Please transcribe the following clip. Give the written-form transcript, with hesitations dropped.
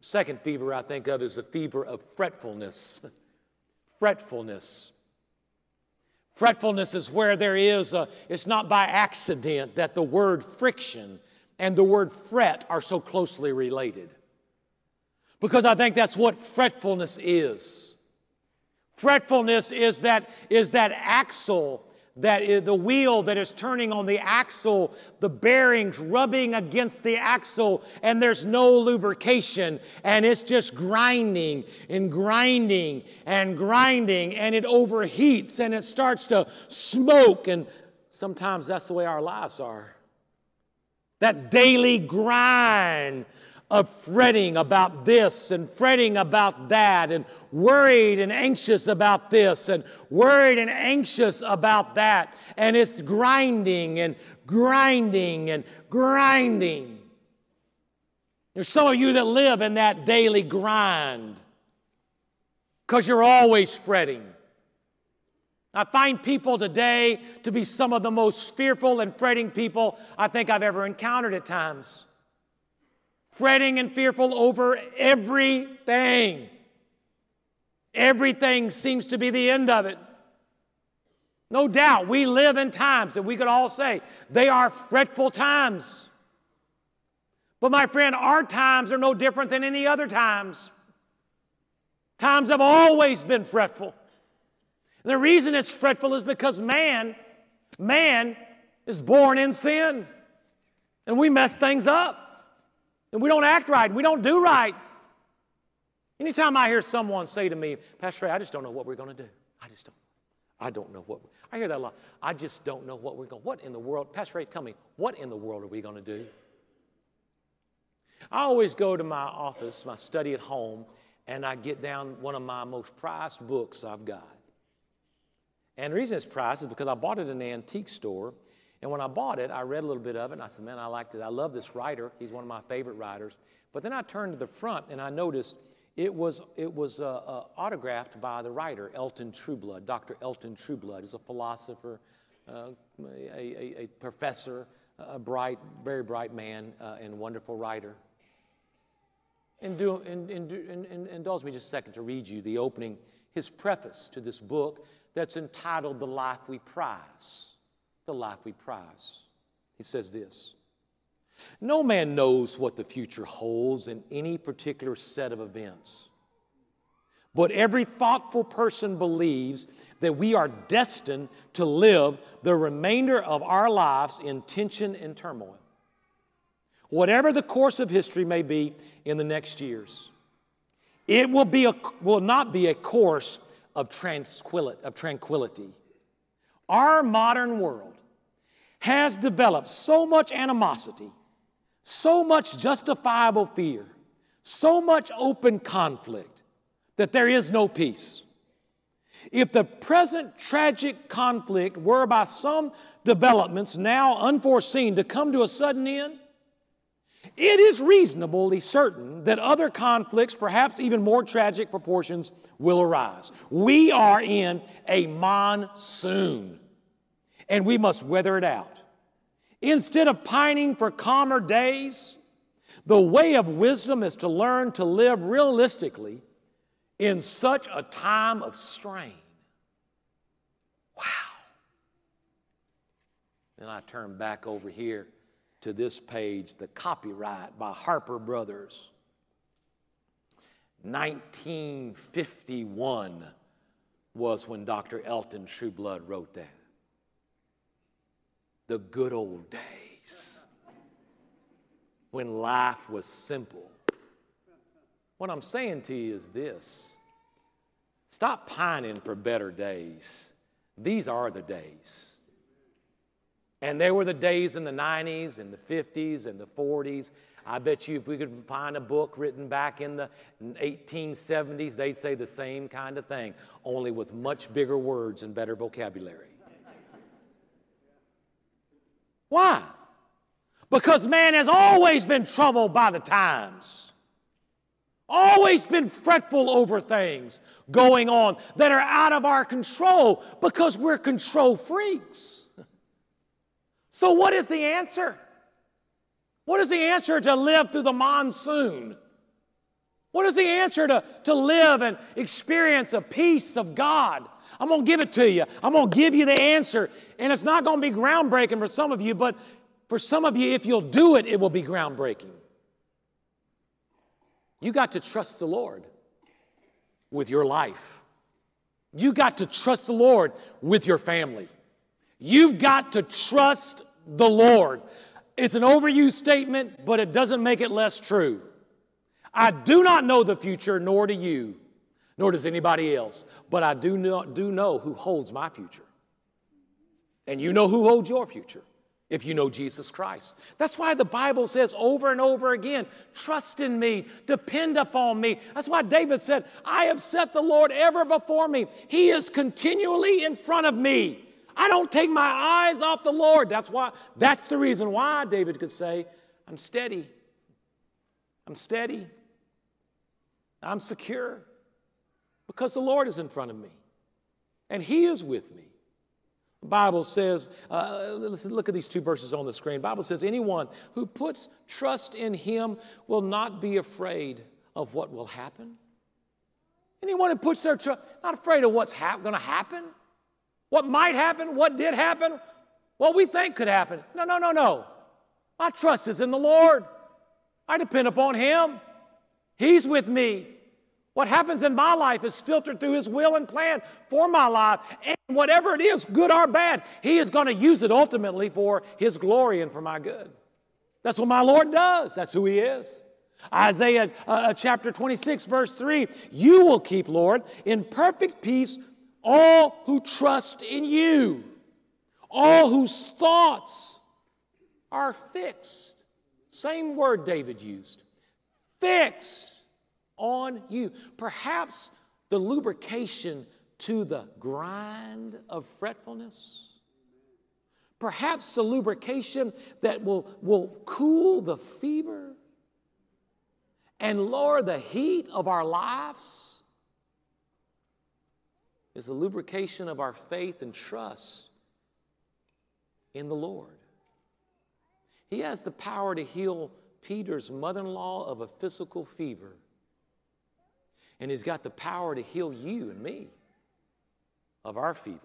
Second fever I think of is the fever of fretfulness. Fretfulness. Fretfulness is where there is it's not by accident that the word friction and the word fret are so closely related. Because I think that's what fretfulness is. Fretfulness is that axle, that is the wheel that is turning on the axle, the bearings rubbing against the axle, and there's no lubrication, and it's just grinding and grinding and grinding, and it overheats and it starts to smoke, and sometimes that's the way our lives are. That daily grind of fretting about this and fretting about that and worried and anxious about this and worried and anxious about that. And it's grinding and grinding and grinding. There's some of you that live in that daily grind because you're always fretting. I find people today to be some of the most fearful and fretting people I think I've ever encountered at times. Fretting and fearful over everything. Everything seems to be the end of it. No doubt, we live in times that we could all say they are fretful times. But my friend, our times are no different than any other times. Times have always been fretful. And the reason it's fretful is because man is born in sin. And we mess things up. And we don't act right. We don't do right. Anytime I hear someone say to me, Pastor Ray, I just don't know what we're going to do. I don't know what. I hear that a lot. I just don't know what we're going to do. What in the world? Pastor Ray, tell me, what in the world are we going to do? I always go to my office, my study at home, and I get down one of my most prized books I've got. And the reason it's prized is because I bought it in an antique store. And when I bought it, I read a little bit of it, and I said, man, I liked it. I love this writer. He's one of my favorite writers. But then I turned to the front, and I noticed it was autographed by the writer, Elton Trueblood. Dr. Elton Trueblood is a philosopher, a professor, a bright, very bright man, and wonderful writer. Indulge me just a second to read you the opening, his preface to this book that's entitled The Life We Prize. The life we prize. He says this: no man knows what the future holds in any particular set of events. But every thoughtful person believes that we are destined to live the remainder of our lives in tension and turmoil, whatever the course of history may be in the next years. It will not be a course of tranquility. Our modern world has developed so much animosity, so much justifiable fear, so much open conflict that there is no peace. If the present tragic conflict were by some developments now unforeseen to come to a sudden end, it is reasonably certain that other conflicts, perhaps even more tragic proportions, will arise. We are in a monsoon, and we must weather it out. Instead of pining for calmer days, the way of wisdom is to learn to live realistically in such a time of strain. Wow. Then I turn back over here to this page, the copyright by Harper Brothers. 1951 was when Dr. Elton Trueblood wrote that. The good old days when life was simple. What I'm saying to you is this: stop pining for better days. These are the days. And there were the days in the 90s and the 50s and the 40s. I bet you if we could find a book written back in the 1870s, they'd say the same kind of thing, only with much bigger words and better vocabulary. Why? Because man has always been troubled by the times. Always been fretful over things going on that are out of our control because we're control freaks. So what is the answer? What is the answer to live through the monsoon? What is the answer to live and experience a peace of God? I'm going to give it to you. I'm going to give you the answer. And it's not going to be groundbreaking for some of you, but for some of you, if you'll do it, it will be groundbreaking. You got to trust the Lord with your life. You got to trust the Lord with your family. You've got to trust the Lord. It's an overused statement, but it doesn't make it less true. I do not know the future, nor do you, nor does anybody else. But I do know who holds my future. And you know who holds your future if you know Jesus Christ. That's why the Bible says over and over again, trust in me, depend upon me. That's why David said, I have set the Lord ever before me. He is continually in front of me. I don't take my eyes off the Lord. That's the reason why David could say, I'm steady. I'm steady. I'm secure because the Lord is in front of me and He is with me. The Bible says, listen, look at these two verses on the screen. The Bible says, anyone who puts trust in Him will not be afraid of what will happen. Anyone who puts their trust, not afraid of what's going to happen, what might happen, what did happen, what we think could happen. No. My trust is in the Lord. I depend upon Him. He's with me. What happens in my life is filtered through His will and plan for my life. And whatever it is, good or bad, He is going to use it ultimately for His glory and for my good. That's what my Lord does. That's who He is. Isaiah chapter 26, verse 3, you will keep, Lord, in perfect peace all who trust in you, all whose thoughts are fixed. Same word David used. Fixed on you. Perhaps the lubrication to the grind of fretfulness. Perhaps the lubrication that will cool the fever and lower the heat of our lives is the lubrication of our faith and trust in the Lord. He has the power to heal Peter's mother-in-law of a physical fever. And He's got the power to heal you and me of our fever.